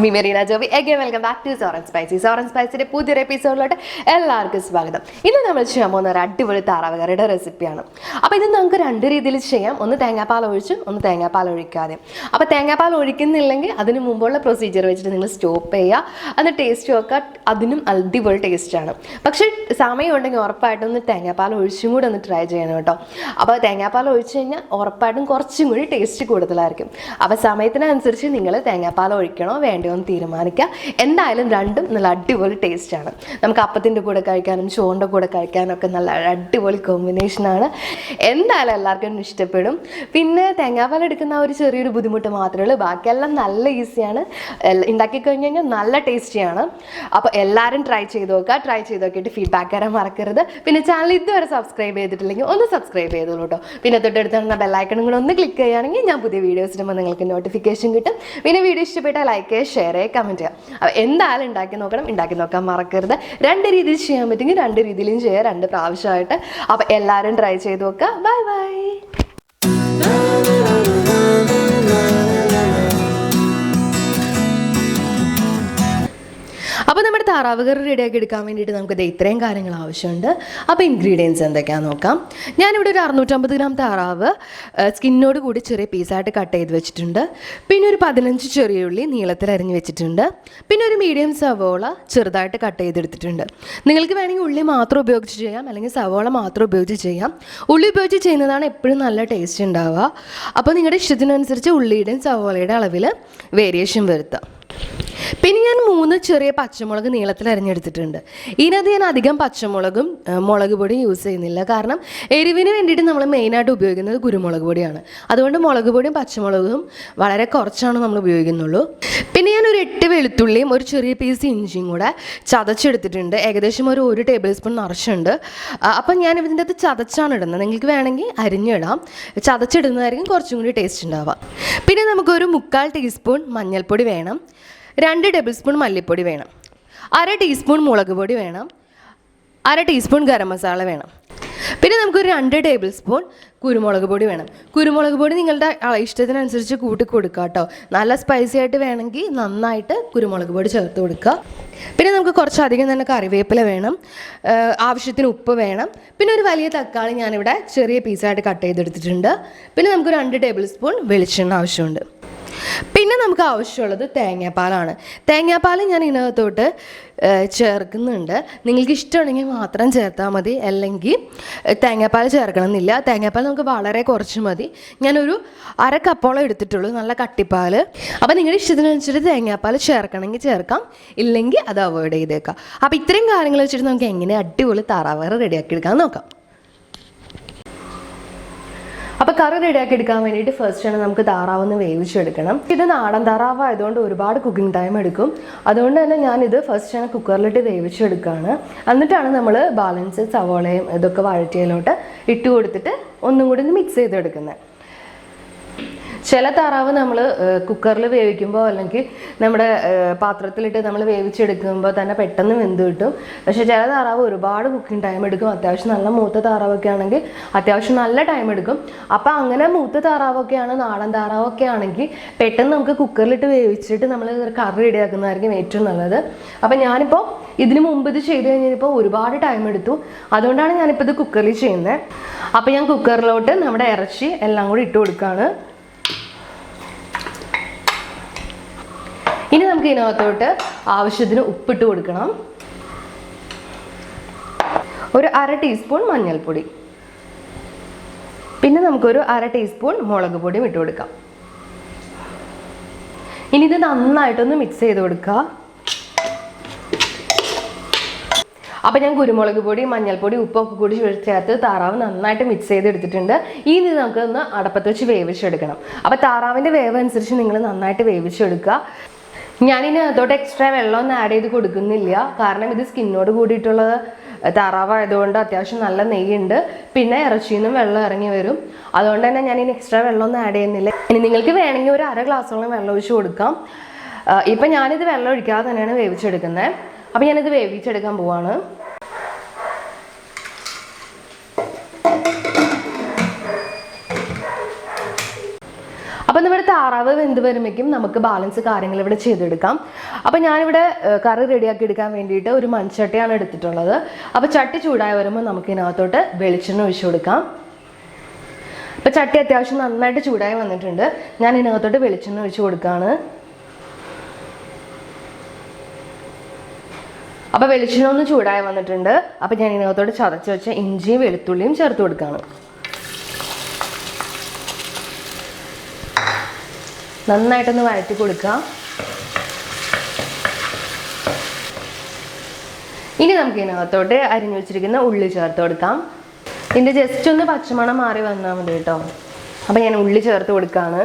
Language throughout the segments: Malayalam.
me Marina Jovi. Again, welcome back to Sour and Spicy. Sour and Spicyയുടെ പുതിയൊരു എപ്പിസോഡിലോട്ട് എല്ലാവർക്കും സ്വാഗതം. ഇന്ന് നമ്മൾ ചെയ്യാൻ പോകുന്ന ഒരു അടിപൊളി താറാവ് കറിയുടെ റെസിപ്പിയാണ്. അപ്പോൾ ഇത് നമുക്ക് രണ്ട് രീതിയിൽ ചെയ്യാം. ഒന്ന് തേങ്ങാപ്പാൽ ഒഴിച്ചും ഒന്ന് തേങ്ങാപ്പാൽ ഒഴിക്കാതെ. അപ്പോൾ തേങ്ങാപ്പാൽ ഒഴിക്കുന്നില്ലെങ്കിൽ അതിന് മുമ്പുള്ള പ്രൊസീജിയർ വെച്ചിട്ട് നിങ്ങൾ സ്റ്റോപ്പ് ചെയ്യുക. അത് ടേസ്റ്റ് നോക്കുക. അതിനും അടിപൊളി ടേസ്റ്റാണ്. പക്ഷേ സമയം ഉണ്ടെങ്കിൽ ഉറപ്പായിട്ടും ഒന്ന് തേങ്ങാപ്പാൽ ഒഴിച്ചും കൂടെ ഒന്ന് ട്രൈ ചെയ്യണം കേട്ടോ. അപ്പോൾ തേങ്ങാപ്പാൽ ഒഴിച്ച് കഴിഞ്ഞാൽ ഉറപ്പായിട്ടും കുറച്ചും കൂടി ടേസ്റ്റ് കൂടുതലായിരിക്കും. അപ്പോൾ സമയത്തിനനുസരിച്ച് നിങ്ങൾ തേങ്ങാപ്പാൽ ഒഴിക്കണോ വേണ്ടയോ എന്ന് തീരുമാനിക്കുക. എന്തായാലും രണ്ടും നല്ല അടിപൊളി ടേസ്റ്റാണ്. നമുക്ക് അപ്പത്തിൻ്റെ കൂടെ കഴിക്കാനും ചോറിൻ്റെ കൂടെ കഴിക്കാനും ഒക്കെ നല്ല അടിപൊളി കോമ്പിനേഷനാണ്. എന്തായാലും എല്ലാവർക്കും ഇഷ്ടപ്പെടും. പിന്നെ തേങ്ങാപ്പാൽ എടുക്കുന്ന ഒരു ചെറിയൊരു ബുദ്ധിമുട്ട് മാത്രമേ ഉള്ളൂ. ബാക്കിയെല്ലാം നല്ല ഈസിയാണ്. ഉണ്ടാക്കി കഴിഞ്ഞ് കഴിഞ്ഞാൽ നല്ല ടേസ്റ്റിയാണ്. അപ്പോൾ എല്ലാവരും ട്രൈ ചെയ്ത് നോക്കുക. ട്രൈ ചെയ്ത് നോക്കിയിട്ട് ഫീഡ്ബാക്ക് തരാൻ മറക്കരുത്. പിന്നെ ചാനൽ ഇതുവരെ സബ്സ്ക്രൈബ് ചെയ്തിട്ടില്ലെങ്കിൽ ഒന്ന് സബ്സ്ക്രൈബ് ചെയ്തോളൂ കേട്ടോ. പിന്നെ തൊട്ടടുത്ത് ബെല്ലൈക്കണും കൂടെ ഒന്ന് ക്ലിക്ക് ചെയ്യുകയാണെങ്കിൽ ഞാൻ പുതിയ വീഡിയോസ് ഇടുമ്പോൾ നിങ്ങൾക്ക് നോട്ടിഫിക്കേഷൻ കിട്ടും. പിന്നെ വീഡിയോ ഇഷ്ടപ്പെട്ടാൽ ലൈക്ക് ചെയ്യുക, ഷെയർ ചെയ്യുക, കമൻറ്റ് ചെയ്യുക. അപ്പോൾ എന്തായാലും ഉണ്ടാക്കി നോക്കണം. ഉണ്ടാക്കി നോക്കാൻ മറക്കരുത്. രണ്ട് രീതിയിൽ ചെയ്യാൻ പറ്റുമെങ്കിൽ രണ്ട് രീതിയിലും ചെയ്യുക, രണ്ട് പ്രാവശ്യമായിട്ട്. അപ്പോൾ എല്ലാവരും ട്രൈ ചെയ്ത് നോക്കുക. Bye bye. അപ്പോൾ നമ്മുടെ താറാവ് കറി റെഡിയാക്കി എടുക്കാൻ വേണ്ടിയിട്ട് നമുക്കത് ഇത്രയും കാര്യങ്ങൾ ആവശ്യമുണ്ട്. അപ്പോൾ ഇൻഗ്രീഡിയൻസ് എന്തൊക്കെയാണെന്ന് നോക്കാം. ഞാനിവിടെ ഒരു 650 ഗ്രാം താറാവ് സ്കിന്നോട് കൂടി ചെറിയ പീസായിട്ട് കട്ട് ചെയ്ത് വെച്ചിട്ടുണ്ട്. പിന്നെ ഒരു 15 ചെറിയ ഉള്ളി നീളത്തിൽ അരിഞ്ഞ് വെച്ചിട്ടുണ്ട്. പിന്നെ ഒരു മീഡിയം സവോള ചെറുതായിട്ട് കട്ട് ചെയ്തെടുത്തിട്ടുണ്ട്. നിങ്ങൾക്ക് വേണമെങ്കിൽ ഉള്ളി മാത്രം ഉപയോഗിച്ച് ചെയ്യാം, അല്ലെങ്കിൽ സവോള മാത്രം ഉപയോഗിച്ച് ചെയ്യാം. ഉള്ളി ഉപയോഗിച്ച് ചെയ്യുന്നതാണ് എപ്പോഴും നല്ല ടേസ്റ്റ് ഉണ്ടാവുക. അപ്പോൾ നിങ്ങളുടെ ഇഷ്ടത്തിനനുസരിച്ച് ഉള്ളിയുടെയും സവോളയുടെ അളവിൽ വേരിയേഷൻ വരുത്താം. പിന്നെ ഞാൻ 3 ചെറിയ പച്ചമുളക് നീളത്തിൽ അരിഞ്ഞെടുത്തിട്ടുണ്ട്. ഇതിനകത്ത് ഞാൻ അധികം പച്ചമുളകും മുളക് പൊടിയും യൂസ് ചെയ്യുന്നില്ല. കാരണം എരിവിന് വേണ്ടിയിട്ട് നമ്മൾ മെയിനായിട്ട് ഉപയോഗിക്കുന്നത് കുരുമുളക് പൊടിയാണ്. അതുകൊണ്ട് മുളക് പൊടിയും പച്ചമുളകും വളരെ കുറച്ചാണ് നമ്മൾ ഉപയോഗിക്കുന്നുള്ളൂ. പിന്നെ ഞാൻ ഒരു 8 വെളുത്തുള്ളിയും ഒരു ചെറിയ പീസ് ഇഞ്ചിയും കൂടെ ചതച്ചെടുത്തിട്ടുണ്ട്. ഏകദേശം ഒരു 1 ടേബിൾ സ്പൂൺ നിറച്ചുണ്ട്. അപ്പം ഞാൻ ഇതിൻ്റെ അകത്ത് ചതച്ചാണ് ഇടുന്നത്. നിങ്ങൾക്ക് വേണമെങ്കിൽ അരിഞ്ഞിടാം. ചതച്ചിടുന്നതായിരിക്കും കുറച്ചും കൂടി ടേസ്റ്റ് ഉണ്ടാവുക. പിന്നെ നമുക്കൊരു 1/4 ടീസ്പൂൺ മഞ്ഞൾപ്പൊടി വേണം. 2 ടേബിൾ സ്പൂൺ മല്ലിപ്പൊടി വേണം. 1/2 ടീസ്പൂൺ മുളക് പൊടി വേണം. 1/2 ടീസ്പൂൺ ഗരം മസാല വേണം. പിന്നെ നമുക്കൊരു 2 ടേബിൾ സ്പൂൺ കുരുമുളക് പൊടി വേണം. കുരുമുളക് പൊടി നിങ്ങളുടെ ഇഷ്ടത്തിനനുസരിച്ച് കൂട്ടി കൊടുക്കുക കേട്ടോ. നല്ല സ്പൈസി ആയിട്ട് വേണമെങ്കിൽ നന്നായിട്ട് കുരുമുളക് പൊടി ചേർത്ത് കൊടുക്കുക. പിന്നെ നമുക്ക് കുറച്ചധികം തന്നെ കറിവേപ്പില വേണം. ആവശ്യത്തിന് ഉപ്പ് വേണം. പിന്നെ ഒരു വലിയ തക്കാളി ഞാനിവിടെ ചെറിയ പീസായിട്ട് കട്ട് ചെയ്തെടുത്തിട്ടുണ്ട്. പിന്നെ നമുക്ക് 2 ടേബിൾ സ്പൂൺ വെളിച്ചെണ്ണ ആവശ്യമുണ്ട്. പിന്നെ നമുക്ക് ആവശ്യമുള്ളത് തേങ്ങാപ്പാലാണ്. തേങ്ങാപ്പാൽ ഞാൻ ഇതിനകത്തോട്ട് ചേർക്കുന്നുണ്ട്. നിങ്ങൾക്ക് ഇഷ്ടമുണ്ടെങ്കിൽ മാത്രം ചേർത്താൽ മതി, അല്ലെങ്കിൽ തേങ്ങാപ്പാൽ ചേർക്കണം എന്നില്ല. തേങ്ങാപ്പാൽ നമുക്ക് വളരെ കുറച്ച് മതി. ഞാനൊരു 1/2 കപ്പോളം എടുത്തിട്ടുള്ളൂ, നല്ല കട്ടിപ്പാൽ. അപ്പോൾ നിങ്ങളുടെ ഇഷ്ടത്തിനനുസരിച്ച് തേങ്ങാപ്പാൽ ചേർക്കണമെങ്കിൽ ചേർക്കാം, ഇല്ലെങ്കിൽ അത് അവോയ്ഡ് ചെയ്തേക്കാം. അപ്പോൾ ഇത്രയും കാര്യങ്ങൾ വെച്ചിട്ട് നമുക്ക് എങ്ങനെ അടിപൊളി താറാവ് കറി റെഡിയാക്കി എടുക്കാൻ നോക്കാം. അപ്പോൾ കറി റെഡിയാക്കി എടുക്കാൻ വേണ്ടിയിട്ട് ഫസ്റ്റ് നമുക്ക് താറാവൊന്ന് വേവിച്ചെടുക്കണം. ഇത് നാടൻ താറാവ് ആയതുകൊണ്ട് ഒരുപാട് കുക്കിംഗ് ടൈം എടുക്കും. അതുകൊണ്ട് തന്നെ ഞാനിത് ഫസ്റ്റ് കുക്കറിലിട്ട് വേവിച്ചെടുക്കുകയാണ്. എന്നിട്ടാണ് നമ്മൾ ബാലൻസ് സവോളയും ഇതൊക്കെ വഴറ്റിയതിലോട്ട് ഇട്ട് കൊടുത്തിട്ട് ഒന്നും കൂടി ഒന്ന് മിക്സ് ചെയ്തെടുക്കുന്നത്. ചില താറാവ് നമ്മൾ കുക്കറിൽ വേവിക്കുമ്പോൾ അല്ലെങ്കിൽ നമ്മുടെ പാത്രത്തിലിട്ട് നമ്മൾ വേവിച്ചെടുക്കുമ്പോൾ തന്നെ പെട്ടെന്ന് വെന്ത് കിട്ടും. പക്ഷേ ചില താറാവ് ഒരുപാട് കുക്കിംഗ് ടൈം എടുക്കും. അത്യാവശ്യം നല്ല മൂത്ത താറാവൊക്കെ ആണെങ്കിൽ അത്യാവശ്യം നല്ല ടൈം എടുക്കും. അപ്പോൾ അങ്ങനെ മൂത്ത താറാവൊക്കെയാണ്, നാടൻ താറാവൊക്കെ ആണെങ്കിൽ പെട്ടെന്ന് നമുക്ക് കുക്കറിലിട്ട് വേവിച്ചിട്ട് നമ്മൾ കറി റെഡിയാക്കുന്നതായിരിക്കും ഏറ്റവും നല്ലത്. അപ്പോൾ ഞാനിപ്പോൾ ഇതിന് മുമ്പ് ഇത് ചെയ്ത് കഴിഞ്ഞപ്പോൾ ഒരുപാട് ടൈം എടുത്തു. അതുകൊണ്ടാണ് ഞാനിപ്പോൾ ഇത് കുക്കറിൽ ചെയ്യുന്നത്. അപ്പോൾ ഞാൻ കുക്കറിലോട്ട് നമ്മുടെ ഇറച്ചി എല്ലാം കൂടി ഇട്ട് കൊടുക്കുകയാണ്. ഇനി നമുക്ക് ഇതിനകത്തോട്ട് ആവശ്യത്തിന് ഉപ്പിട്ട് കൊടുക്കണം. ഒരു 1/2 ടീസ്പൂൺ മഞ്ഞൾപ്പൊടി. പിന്നെ നമുക്കൊരു 1/2 ടീസ്പൂൺ മുളക് പൊടിയും ഇട്ട് കൊടുക്കാം. ഇനി ഇത് നന്നായിട്ടൊന്ന് മിക്സ് ചെയ്ത് കൊടുക്കുക. അപ്പോൾ ഞാൻ കുരുമുളക് പൊടി, മഞ്ഞൾപ്പൊടി, ഉപ്പൊക്കെ കൂടി ചേർത്ത് താറാവ് നന്നായിട്ട് മിക്സ് ചെയ്തെടുത്തിട്ടുണ്ട്. ഇനി നമുക്കൊന്ന് അടപ്പത്ത് വെച്ച് വേവിച്ചെടുക്കണം. അപ്പോൾ താറാവിൻ്റെ വേവ് അനുസരിച്ച് നിങ്ങൾ നന്നായിട്ട് വേവിച്ചെടുക്കുക. ഞാനിനി അതോട്ട് എക്സ്ട്രാ വെള്ളമൊന്നും ആഡ് ചെയ്ത് കൊടുക്കുന്നില്ല. കാരണം ഇത് സ്കിന്നോട് കൂടിയിട്ടുള്ള താറാവായതുകൊണ്ട് അത്യാവശ്യം നല്ല നെയ്യുണ്ട്. പിന്നെ ഇറച്ചിയിൽ നിന്നും വെള്ളം ഇറങ്ങി വരും. അതുകൊണ്ട് തന്നെ ഞാനിനി എക്സ്ട്രാ വെള്ളമൊന്നും ആഡ് ചെയ്യുന്നില്ല. ഇനി നിങ്ങൾക്ക് വേണമെങ്കിൽ ഒരു 1/2 ഗ്ലാസ്സോളം വെള്ളം ഒഴിച്ച് കൊടുക്കാം. ഇപ്പം ഞാനിത് വെള്ളം ഒഴിക്കാതെ തന്നെയാണ് വേവിച്ചെടുക്കുന്നത്. അപ്പോൾ ഞാനിത് വേവിച്ചെടുക്കാൻ പോവാണ്. അപ്പം നമ്മുടെ താറാവ് വെന്ത് വരുമ്പോഴേക്കും നമുക്ക് ബാലൻസ് കാര്യങ്ങൾ ഇവിടെ ചെയ്തെടുക്കാം. അപ്പം ഞാനിവിടെ കറി റെഡിയാക്കി എടുക്കാൻ വേണ്ടിയിട്ട് ഒരു മൺചട്ടിയാണ് എടുത്തിട്ടുള്ളത്. അപ്പോൾ ചട്ടി ചൂടായി വരുമ്പോൾ നമുക്ക് ഇതിനകത്തോട്ട് വെളിച്ചെണ്ണ ഒഴിച്ചു കൊടുക്കാം. അപ്പോൾ ചട്ടി അത്യാവശ്യം നന്നായിട്ട് ചൂടായി വന്നിട്ടുണ്ട്. ഞാൻ ഇതിനകത്തോട്ട് വെളിച്ചെണ്ണ ഒഴിച്ചു കൊടുക്കുകയാണ്. അപ്പോൾ വെളിച്ചെണ്ണ ഒന്ന് ചൂടായി വന്നിട്ടുണ്ട്. അപ്പോൾ ഞാൻ ഇതിനകത്തോട്ട് ചതച്ച് വെച്ച ഇഞ്ചിയും വെളുത്തുള്ളിയും ചേർത്ത് കൊടുക്കുകയാണ്. നന്നായിട്ടൊന്ന് വഴറ്റി കൊടുക്കുക. ഇനി നമുക്ക് ഇതിനകത്തോട്ട് അരിഞ്ഞു വെച്ചിരിക്കുന്ന ഉള്ളി ചേർത്ത് കൊടുക്കാം. ഇതിൻ്റെ ജസ്റ്റ് ഒന്ന് പച്ചമണം മാറി വന്നാൽ മതി കേട്ടോ. അപ്പം ഞാൻ ഉള്ളി ചേർത്ത് കൊടുക്കുകയാണ്.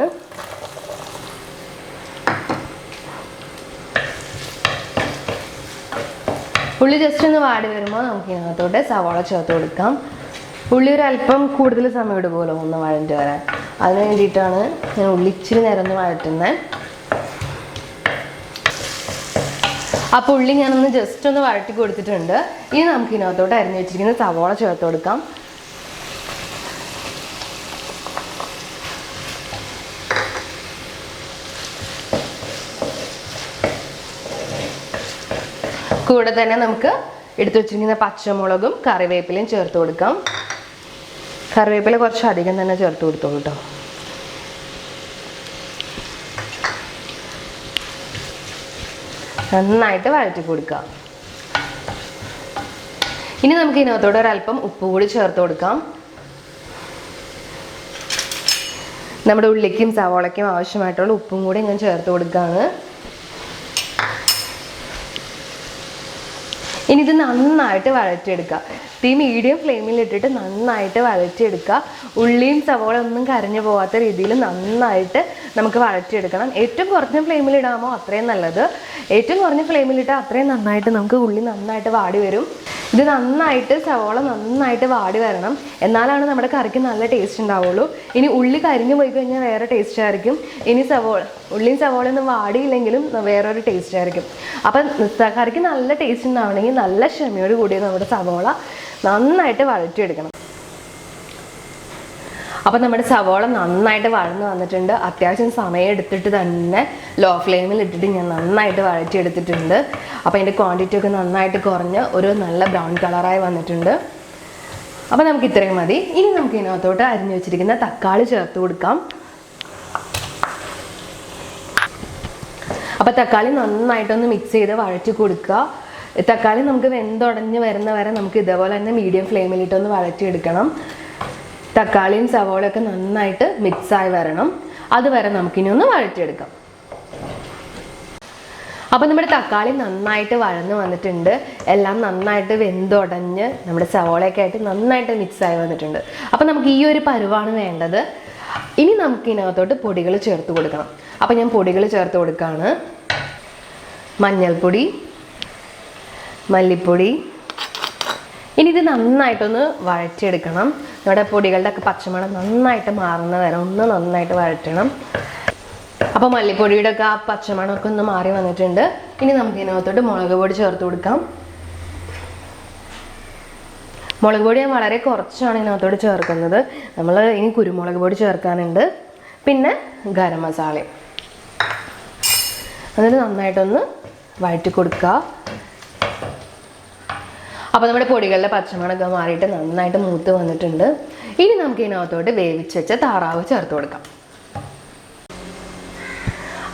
ഉള്ളി ജസ്റ്റ് ഒന്ന് വാടി വരുമ്പോൾ നമുക്ക് ഇതിനകത്തോട്ട് സവാള ചേർത്ത് കൊടുക്കാം. ഉള്ളി ഒരു അല്പം കൂടുതൽ സമയം എടുക്കുമല്ലോ ഒന്ന് വഴറ്റി വരാൻ. അതിന് വേണ്ടിയിട്ടാണ് ഞാൻ ഉള്ളി ഇച്ചിരി നേരം ഒന്ന് വഴറ്റുന്നത്. അപ്പോൾ ഉള്ളി ഞാനൊന്ന് ജസ്റ്റ് ഒന്ന് വഴറ്റി കൊടുത്തിട്ടുണ്ട്. ഇനി നമുക്ക് ഇതിനകത്തോട്ട് അരിഞ്ഞു വെച്ചിരിക്കുന്ന സവാള ചേർത്ത് കൊടുക്കാം. കൂടെ തന്നെ നമുക്ക് എടുത്തു വെച്ചിരിക്കുന്ന പച്ചമുളകും കറിവേപ്പിലയും ചേർത്ത് കൊടുക്കാം. കറിവേപ്പില കുറച്ച് അധികം തന്നെ ചേർത്ത് കൊടുത്തോളൂ കേട്ടോ. നന്നായിട്ട് വഴറ്റി കൊടുക്കുക. ഇനി നമുക്ക് ഇതിനകത്തോടെ ഒരല്പം ഉപ്പ് കൂടി ചേർത്ത് കൊടുക്കാം. നമ്മുടെ ഉള്ളിക്കും സവാളയ്ക്കും ആവശ്യമായിട്ടുള്ള ഉപ്പും കൂടി ഞാൻ ചേർത്ത് കൊടുക്കുകയാണ്. ഇനി ഇത് നന്നായിട്ട് വഴറ്റിയെടുക്കുക. തീ മീഡിയം ഫ്ലെയിമിൽ ഇട്ടിട്ട് നന്നായിട്ട് വഴറ്റിയെടുക്കുക. ഉള്ളിയും സവോള ഒന്നും കരഞ്ഞു പോകാത്ത രീതിയിൽ നന്നായിട്ട് നമുക്ക് വഴറ്റിയെടുക്കണം. ഏറ്റവും കുറഞ്ഞ ഫ്ലെയിമിലിടാമോ അത്രയും നല്ലത്. ഏറ്റവും കുറഞ്ഞ ഫ്ലെയിമിലിട്ടാൽ അത്രയും നന്നായിട്ട് നമുക്ക് ഉള്ളി നന്നായിട്ട് വാടി വരും. ഇത് നന്നായിട്ട് സവോള നന്നായിട്ട് വാടി വരണം. എന്നാലാണ് നമ്മുടെ കറിക്ക് നല്ല ടേസ്റ്റ് ഉണ്ടാവുള്ളൂ. ഇനി ഉള്ളി കരിഞ്ഞു പോയി കഴിഞ്ഞാൽ വേറെ ടേസ്റ്റ് ആയിരിക്കും. ഇനി ഉള്ളിയും സവോളയൊന്നും വാടിയില്ലെങ്കിലും വേറൊരു ടേസ്റ്റ് ആയിരിക്കും. അപ്പം കറിക്ക് നല്ല ടേസ്റ്റ് ഉണ്ടാവണമെങ്കിൽ നല്ല ക്ഷമയോട് കൂടി നമ്മുടെ സവോള നന്നായിട്ട് വഴറ്റിയെടുക്കണം. അപ്പം നമ്മുടെ സവോള നന്നായിട്ട് വഴന്ന് വന്നിട്ടുണ്ട്. അത്യാവശ്യം സമയം എടുത്തിട്ട് തന്നെ ലോ ഫ്ലെയിമിൽ ഇട്ടിട്ട് ഞാൻ നന്നായിട്ട് വഴറ്റിയെടുത്തിട്ടുണ്ട്. അപ്പോൾ അതിൻ്റെ ക്വാണ്ടിറ്റി ഒക്കെ നന്നായിട്ട് കുറഞ്ഞ് ഒരു നല്ല ബ്രൗൺ കളറായി വന്നിട്ടുണ്ട്. അപ്പോൾ നമുക്ക് ഇത്രയും മതി. ഇനി നമുക്ക് ഇതിനകത്തോട്ട് അരിഞ്ഞു വെച്ചിരിക്കുന്ന തക്കാളി ചേർത്ത് കൊടുക്കാം. അപ്പോൾ തക്കാളി നന്നായിട്ടൊന്ന് മിക്സ് ചെയ്ത് വഴറ്റി കൊടുക്കുക. തക്കാളി നമുക്ക് വെന്തുടഞ്ഞ് വരുന്ന വരെ നമുക്ക് ഇതേപോലെ തന്നെ മീഡിയം ഫ്ലെയിമിലിട്ടൊന്ന് വഴറ്റിയെടുക്കണം. തക്കാളിയും സവോളയൊക്കെ നന്നായിട്ട് മിക്സായി വരണം. അതുവരെ നമുക്കിനി ഒന്ന് വഴറ്റിയെടുക്കാം. അപ്പോൾ നമ്മുടെ തക്കാളി നന്നായിട്ട് വഴന്ന് വന്നിട്ടുണ്ട്. എല്ലാം നന്നായിട്ട് വെന്തുടഞ്ഞ് നമ്മുടെ സവോളയൊക്കെ ആയിട്ട് നന്നായിട്ട് മിക്സായി വന്നിട്ടുണ്ട്. അപ്പോൾ നമുക്ക് ഈ ഒരു പരുവാണ് വേണ്ടത്. ഇനി നമുക്ക് ഇതിനകത്തോട്ട് പൊടികൾ ചേർത്ത് കൊടുക്കണം. അപ്പോൾ ഞാൻ പൊടികൾ ചേർത്ത് കൊടുക്കുകയാണ്. മഞ്ഞൾപ്പൊടി, മല്ലിപ്പൊടി. ഇനി ഇത് നന്നായിട്ടൊന്ന് വഴറ്റിയെടുക്കണം. നമ്മുടെ പൊടികളുടെ ഒക്കെ പച്ചമണം നന്നായിട്ട് മാറുന്ന വരെ ഒന്ന് നന്നായിട്ട് വഴറ്റണം. അപ്പോൾ മല്ലിപ്പൊടിയുടെ ഒക്കെ ആ പച്ചമണമൊക്കെ ഒന്ന് മാറി വന്നിട്ടുണ്ട്. ഇനി നമുക്ക് ഇതിനകത്തോട്ട് മുളക് പൊടി ചേർത്ത് കൊടുക്കാം. മുളക് പൊടി ഞാൻ വളരെ കുറച്ചാണ് ഇതിനകത്തോട്ട് ചേർക്കുന്നത്. നമ്മൾ ഇനി കുരുമുളക് പൊടി ചേർക്കാനുണ്ട്. പിന്നെ ഗരം മസാലയും. എന്നിട്ട് നന്നായിട്ടൊന്ന് വഴറ്റി കൊടുക്കുക. അപ്പോൾ നമ്മുടെ പൊടികളുടെ പച്ചമണമൊക്കെ മാറിയിട്ട് നന്നായിട്ട് മൂത്ത് വന്നിട്ടുണ്ട്. ഇനി നമുക്ക് ഇതിനകത്തോട്ട് വേവിച്ച് വെച്ച താറാവ് ചേർത്ത് കൊടുക്കാം.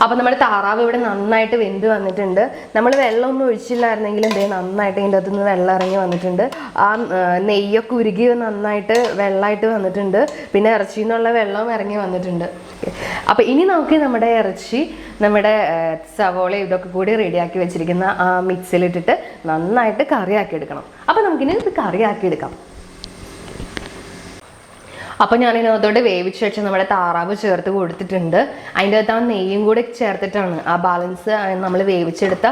അപ്പോൾ നമ്മുടെ താറാവ് ഇവിടെ നന്നായിട്ട് വെന്ത് വന്നിട്ടുണ്ട്. നമ്മൾ വെള്ളമൊന്നും ഒഴിച്ചില്ലായിരുന്നെങ്കിലും നന്നായിട്ട് ഇതിൻ്റെ അകത്ത് നിന്ന് വെള്ളം ഇറങ്ങി വന്നിട്ടുണ്ട്. ആ നെയ്യൊക്കെ ഉരുകി നന്നായിട്ട് വെള്ളമായിട്ട് വന്നിട്ടുണ്ട്. പിന്നെ ഇറച്ചിയിൽ നിന്നുള്ള വെള്ളവും ഇറങ്ങി വന്നിട്ടുണ്ട്. അപ്പോൾ ഇനി നമുക്ക് നമ്മുടെ ഇറച്ചി, നമ്മുടെ സവോള ഇതൊക്കെ കൂടി റെഡിയാക്കി വെച്ചിരിക്കുന്ന ആ മിക്സിയിലിട്ടിട്ട് നന്നായിട്ട് കറിയാക്കി എടുക്കണം. അപ്പോൾ നമുക്കിനി ഇത് കറിയാക്കി എടുക്കാം. അപ്പോൾ ഞാൻ ഇതിനകത്തോട്ട് വേവിച്ച് വെച്ച് നമ്മുടെ താറാവ് ചേർത്ത് കൊടുത്തിട്ടുണ്ട്. അതിൻ്റെ അകത്ത് ആ നെയ്യും കൂടി ചേർത്തിട്ടാണ് ആ ബാലൻസ് നമ്മൾ വേവിച്ചെടുത്ത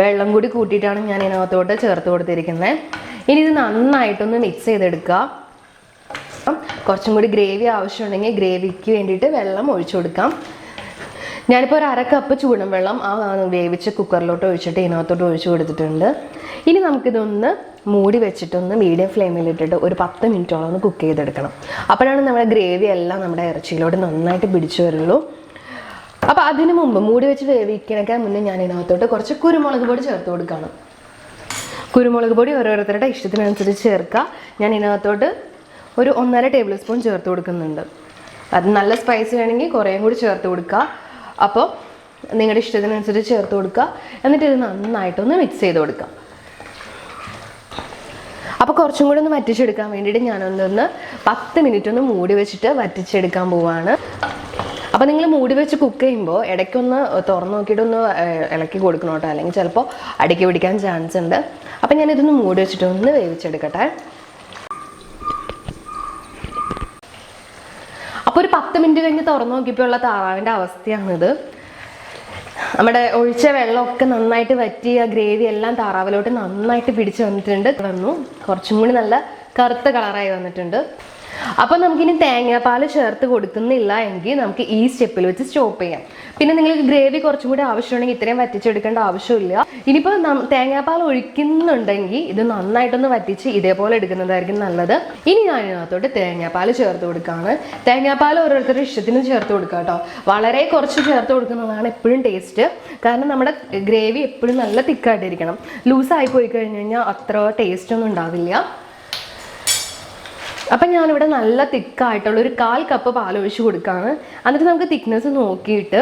വെള്ളം കൂടി കൂട്ടിയിട്ടാണ് ഞാൻ ഇതിനകത്തോട്ട് ചേർത്ത് കൊടുത്തിരിക്കുന്നത്. ഇനി ഇത് നന്നായിട്ടൊന്ന് മിക്സ് ചെയ്തെടുക്കുക. കുറച്ചും കൂടി ഗ്രേവി ആവശ്യമുണ്ടെങ്കിൽ ഗ്രേവിക്ക് വേണ്ടിയിട്ട് വെള്ളം ഒഴിച്ചു കൊടുക്കാം. ഞാനിപ്പോൾ ഒരു 1/2 കപ്പ് ചൂടും വെള്ളം ആ വേവിച്ച കുക്കറിലോട്ട് ഒഴിച്ചിട്ട് ഇതിനകത്തോട്ട് ഒഴിച്ചു കൊടുത്തിട്ടുണ്ട്. ഇനി നമുക്കിതൊന്ന് മൂടി വെച്ചിട്ടൊന്ന് മീഡിയം ഫ്ലെയിമിലിട്ടിട്ട് ഒരു 10 മിനിറ്റോളം ഒന്ന് കുക്ക് ചെയ്തെടുക്കണം. അപ്പോഴാണ് നമ്മുടെ ഗ്രേവി എല്ലാം നമ്മുടെ ഇറച്ചിയിലോട്ട് നന്നായിട്ട് പിടിച്ചു വരുള്ളൂ. അപ്പോൾ അതിന് മുമ്പ് മൂടി വെച്ച് വേവിക്കണേക്കാൻ മുന്നേ ഞാൻ ഇതിനകത്തോട്ട് കുറച്ച് കുരുമുളക് പൊടി ചേർത്ത് കൊടുക്കുകയാണ്. കുരുമുളക് പൊടി ഓരോരുത്തരുടെ ഇഷ്ടത്തിനനുസരിച്ച് ചേർക്കുക. ഞാൻ ഇതിനകത്തോട്ട് ഒരു 1.5 ടേബിൾ സ്പൂൺ ചേർത്ത് കൊടുക്കുന്നുണ്ട്. അത് നല്ല സ്പൈസി വേണമെങ്കിൽ കുറേയും കൂടി ചേർത്ത് കൊടുക്കുക. അപ്പോൾ നിങ്ങളുടെ ഇഷ്ടത്തിനനുസരിച്ച് ചേർത്ത് കൊടുക്കുക. എന്നിട്ട് ഇത് നന്നായിട്ടൊന്ന് മിക്സ് ചെയ്ത് കൊടുക്കുക. അപ്പോൾ കുറച്ചും കൂടി ഒന്ന് വറ്റിച്ചെടുക്കാൻ വേണ്ടിയിട്ട് ഞാനൊന്ന് 10 മിനിറ്റ് ഒന്ന് മൂടി വെച്ചിട്ട് വറ്റിച്ചെടുക്കാൻ പോവാണ്. അപ്പോൾ നിങ്ങൾ മൂടി വെച്ച് കുക്ക് ചെയ്യുമ്പോൾ ഇടയ്ക്കൊന്ന് തുറന്ന് നോക്കിയിട്ടൊന്ന് ഇളക്കി കൊടുക്കണം കേട്ടോ, അല്ലെങ്കിൽ ചിലപ്പോൾ അടിക്ക് പിടിക്കാൻ ചാൻസ് ഉണ്ട്. അപ്പം ഞാനിതൊന്ന് മൂടി വെച്ചിട്ട് ഒന്ന് വേവിച്ചെടുക്കട്ടെ. അപ്പോൾ ഒരു 10 മിനിറ്റ് കഴിഞ്ഞ് തുറന്ന് നോക്കിയപ്പോൾ ഉള്ള താറാവിൻ്റെ അവസ്ഥയാണിത്. നമ്മുടെ ഒഴിച്ച വെള്ളമൊക്കെ നന്നായിട്ട് വറ്റി ആ ഗ്രേവി എല്ലാം താറാവിലോട്ട് നന്നായിട്ട് പിടിച്ച് വന്നിട്ടുണ്ട്. കുറച്ചും കൂടി നല്ല കറുത്ത കളറായി വന്നിട്ടുണ്ട്. അപ്പോൾ നമുക്കിനി തേങ്ങാപ്പാൽ ചേർത്ത് കൊടുക്കുന്നില്ല എങ്കിൽ നമുക്ക് ഈ സ്റ്റെപ്പിൽ വെച്ച് സ്റ്റോപ്പ് ചെയ്യാം. പിന്നെ നിങ്ങൾക്ക് ഗ്രേവി കുറച്ചും കൂടി ആവശ്യമുണ്ടെങ്കിൽ ഇത്രയും വറ്റിച്ചെടുക്കേണ്ട ആവശ്യമില്ല. ഇനിയിപ്പോൾ തേങ്ങാപ്പാൽ ഒഴിക്കുന്നുണ്ടെങ്കിൽ ഇത് നന്നായിട്ടൊന്ന് വറ്റിച്ച് ഇതേപോലെ എടുക്കുന്നതായിരിക്കും നല്ലത്. ഇനി ഞാൻ ഇതിനകത്തോട്ട് തേങ്ങാപ്പാൽ ചേർത്ത് കൊടുക്കുകയാണ്. തേങ്ങാപ്പാൽ ഓരോരുത്തരുടെ ഇഷ്ടത്തിന് ചേർത്ത് കൊടുക്കുക കേട്ടോ. വളരെ കുറച്ച് ചേർത്ത് കൊടുക്കുന്നതാണ് എപ്പോഴും ടേസ്റ്റ്. കാരണം നമ്മുടെ ഗ്രേവി എപ്പോഴും നല്ല തിക്കായിട്ടിരിക്കണം. ലൂസായി പോയി കഴിഞ്ഞ് കഴിഞ്ഞാൽ അത്ര ടേസ്റ്റ് ഒന്നും ഉണ്ടാവില്ല. അപ്പം ഞാനിവിടെ നല്ല തിക്കായിട്ടുള്ള ഒരു 1/4 കപ്പ് പാൽ ഒഴിച്ച് കൊടുക്കുകയാണ്. എന്നിട്ട് നമുക്ക് തിക്നെസ് നോക്കിയിട്ട്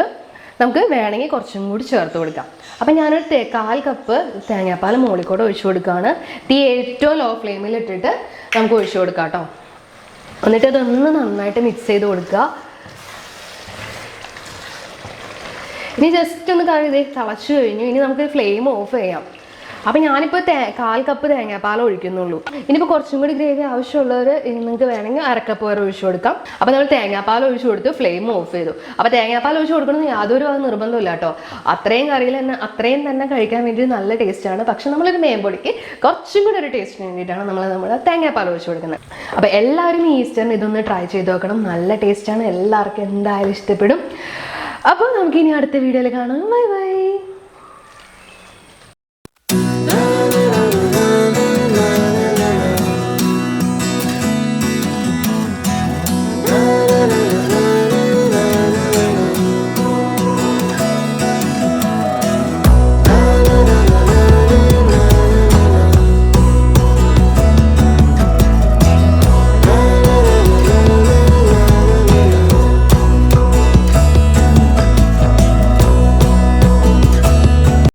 നമുക്ക് വേണമെങ്കിൽ കുറച്ചും കൂടി ചേർത്ത് കൊടുക്കാം. അപ്പം ഞാനൊരു 1/4 കപ്പ് തേങ്ങാപ്പാൽ മുകളിൽ ഒഴിച്ച് കൊടുക്കുകയാണ്. തീ ഏറ്റവും ലോ ഫ്ലെയിമിൽ ഇട്ടിട്ട് നമുക്ക് ഒഴിച്ച് കൊടുക്കാം കേട്ടോ. എന്നിട്ട് അതൊന്ന് നന്നായിട്ട് മിക്സ് ചെയ്ത് കൊടുക്കുക. ഇനി ജസ്റ്റ് ഒന്ന് തിളച്ച് കഴിഞ്ഞു. ഇനി നമുക്ക് ഫ്ലെയിം ഓഫ് ചെയ്യാം. അപ്പം ഞാനിപ്പോൾ 1/4 കപ്പ് തേങ്ങാപ്പാൽ ഒഴിക്കുന്നുള്ളൂ. ഇനിയിപ്പോൾ കുറച്ചും കൂടി ഗ്രേവി ആവശ്യമുള്ളവർ നിങ്ങൾക്ക് വേണമെങ്കിൽ 1/2 കപ്പ് വരെ ഒഴിച്ചു കൊടുക്കാം. അപ്പോൾ നമ്മൾ തേങ്ങാപ്പാൽ ഒഴിച്ചു കൊടുത്ത് ഫ്ലെയിം ഓഫ് ചെയ്തു. അപ്പോൾ തേങ്ങാപ്പാൽ ഒഴിച്ച് കൊടുക്കണമെന്ന് യാതൊരു നിർബന്ധമില്ല കേട്ടോ. അത്രയും കറിയിൽ തന്നെ അത്രയും തന്നെ കഴിക്കാൻ വേണ്ടി നല്ല ടേസ്റ്റാണ്. പക്ഷെ നമ്മളൊരു മേമ്പൊടിക്ക് കുറച്ചും കൂടി ഒരു ടേസ്റ്റിന് വേണ്ടിയിട്ടാണ് നമ്മൾ തേങ്ങാപ്പാൽ ഒഴിച്ച് കൊടുക്കുന്നത്. അപ്പോൾ എല്ലാവരും ഈസ്റ്ററിന് ഇതൊന്ന് ട്രൈ ചെയ്ത് നോക്കണം. നല്ല ടേസ്റ്റാണ്. എല്ലാവർക്കും എന്തായാലും ഇഷ്ടപ്പെടും. അപ്പോൾ നമുക്കിനി അടുത്ത വീഡിയോയിൽ കാണാം. Bye bye.